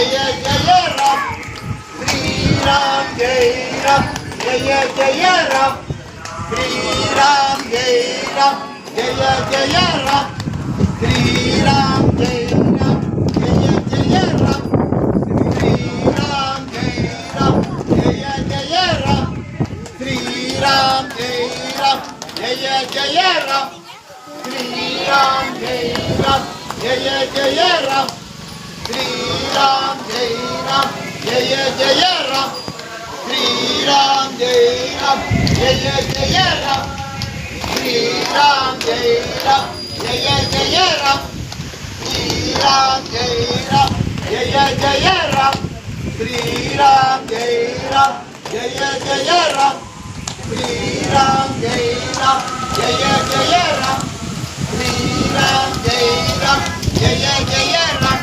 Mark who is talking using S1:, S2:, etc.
S1: జయ జయ Ram Sriram జయ Ram జయ జయ Ram Sriram జయ Ram జయ జయ Ram Sriram జయ Ram జయ జయ Ram Sriram జయ Ram జయ జయ Ram Sriram జయ Ram జయ జయ Ram Sriram జయ Ram జయ జయ Ram Sriram జయ Ram జయ జయ Ram Sriram జయ Ram జయ జయ Ram Sriram జయ Ram జయ జయ Ram Sriram జయ Ram జయ జయ Ram Sriram జయ Ram జయ జయ Ram Sriram జయ Ram జయ జయ Ram Sriram జయ Ram జయ జయ Ram